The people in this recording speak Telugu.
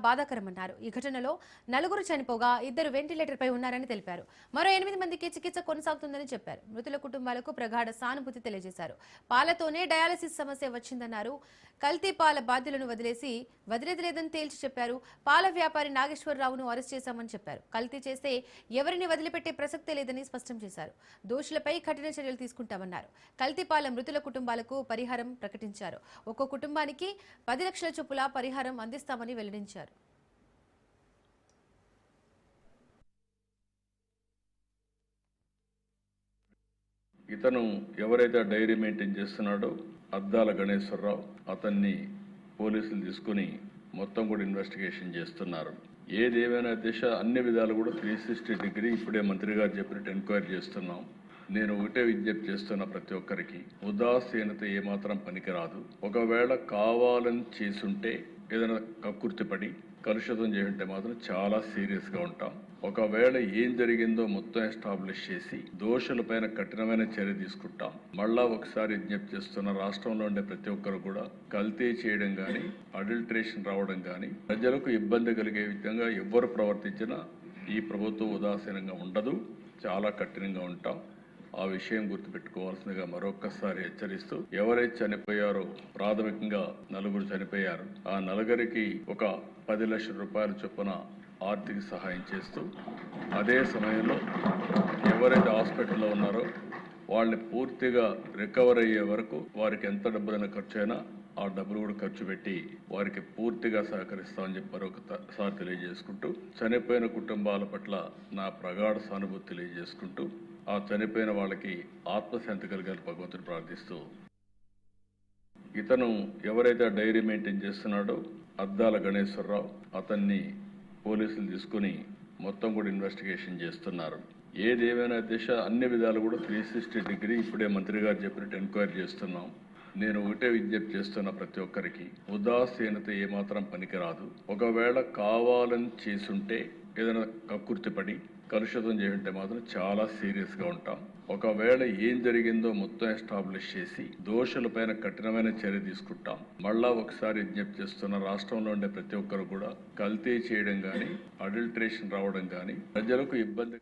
బాధాకరమన్నారు. ఈ ఘటనలో నలుగురు చనిపోగా ఇద్దరు వెంటిలేటర్పై ఉన్నారని తెలిపారు. మరో 8 మందికి చికిత్స కొనసాగుతుందని చెప్పారు. మృతుల కుటుంబాలకు ప్రగాఢ సానుభూతి తెలియజేశారు. పాలతోనే డయాలసిస్ సమస్య వచ్చిందన్నారు. కల్తీ పాల బాధ్యులను వదిలేది లేదని తేల్చి చెప్పారు. పాల వ్యాపారి నాగేశ్వరరావును అరెస్ట్ చేశామని చెప్పారు. కల్తీ చేస్తే ఎవరిని వదిలిపెట్టే ప్రసక్తే లేదని స్పష్టం చేశారు. దోషులపై కఠిన చర్యలు తీసుకుంటామన్నారు. కల్తీ పాల మృతుల కుటుంబాలకు పరిహారం ప్రకటించారు. ఒక్కో కుటుంబానికి 10 లక్షల చొప్పుల పరిహారం అందిస్తామని వెల్లడించారు. ఇతను ఎవరైతే డైరీ మెయింటైన్ చేస్తున్నాడో అద్దాల గణేశ్వరరావు, అతన్ని పోలీసులు తీసుకుని మొత్తం కూడా ఇన్వెస్టిగేషన్ చేస్తున్నారు. ఏదేమైనా దిశ అన్ని విధాలు కూడా 360 డిగ్రీ ఇప్పుడే మంత్రి గారు చెప్పినట్టు ఎంక్వైరీ చేస్తున్నాం. నేను ఒకటే విజ్ఞప్తి చేస్తున్నా, ప్రతి ఒక్కరికి ఉదాసీనత ఏమాత్రం పనికిరాదు. ఒకవేళ కావాలని చేసుంటే ఏదైనా కక్కుర్తిపడి కలుషితం చేస్తుంటే మాత్రం చాలా సీరియస్గా ఉంటాం. ఒకవేళ ఏం జరిగిందో మొత్తం ఎస్టాబ్లిష్ చేసి దోషులపైన కఠినమైన చర్య తీసుకుంటాం. మళ్ళా ఒకసారి విజ్ఞప్తి చేస్తున్న, రాష్ట్రంలో ఉండే ప్రతి ఒక్కరు కూడా కల్తీ చేయడం కానీ అడల్ట్రేషన్ రావడం కానీ ప్రజలకు ఇబ్బంది కలిగే విధంగా ఎవ్వరు ప్రవర్తించినా ఈ ప్రభుత్వం ఉదాసీనంగా ఉండదు, చాలా కఠినంగా ఉంటాం. ఆ విషయం గుర్తుపెట్టుకోవాల్సిందిగా మరొక్కసారి హెచ్చరిస్తూ, ఎవరైతే చనిపోయారో ప్రాథమికంగా నలుగురు చనిపోయారు. ఆ నలుగురికి ఒక 10 లక్షల రూపాయల చొప్పున ఆర్థిక సహాయం చేస్తూ, అదే సమయంలో ఎవరైతే హాస్పిటల్లో ఉన్నారో వాళ్ళని పూర్తిగా రికవర్ అయ్యే వరకు వారికి ఎంత డబ్బులైనా ఖర్చు అయినా ఆ డబ్బులు కూడా ఖర్చు పెట్టి వారికి పూర్తిగా సహకరిస్తామని చెప్పి మరొకసారి తెలియజేసుకుంటూ, చనిపోయిన కుటుంబాల పట్ల నా ప్రగాఢ సానుభూతి తెలియజేసుకుంటూ, ఆ చనిపోయిన వాళ్ళకి ఆత్మశాంతి కలిగాలని భగవంతుని ప్రార్థిస్తూ, ఇతను ఎవరైతే డైరీ మెయింటైన్ చేస్తున్నాడో అద్దాల గణేశ్వరరావు, అతన్ని పోలీసులు తీసుకుని మొత్తం కూడా ఇన్వెస్టిగేషన్ చేస్తున్నారు. ఏదేమైనా దిశ అన్ని విధాలు కూడా 360 డిగ్రీ ఇప్పుడే మంత్రి గారు చెప్పినట్టు ఎంక్వైరీ చేస్తున్నాం. నేను ఒకటే విజ్ఞప్తి చేస్తున్నా, ప్రతి ఒక్కరికి ఉదాసీనత ఏమాత్రం పనికిరాదు. ఒకవేళ కావాలని చేసుంటే ఏదైనా కక్కుర్తిపడి కలుషితం చేస్తుంటే మాత్రం చాలా సీరియస్గా ఉంటాం. ఒకవేళ ఏం జరిగిందో మొత్తం ఎస్టాబ్లిష్ చేసి దోషులపైన కఠినమైన చర్య తీసుకుంటాం. మళ్ళా ఒకసారి విజ్ఞప్తి చేస్తున్న, రాష్ట్రంలో ఉండే ప్రతి ఒక్కరు కూడా కల్తీ చేయడం కానీ అడల్ట్రేషన్ రావడం కానీ ప్రజలకు ఇబ్బంది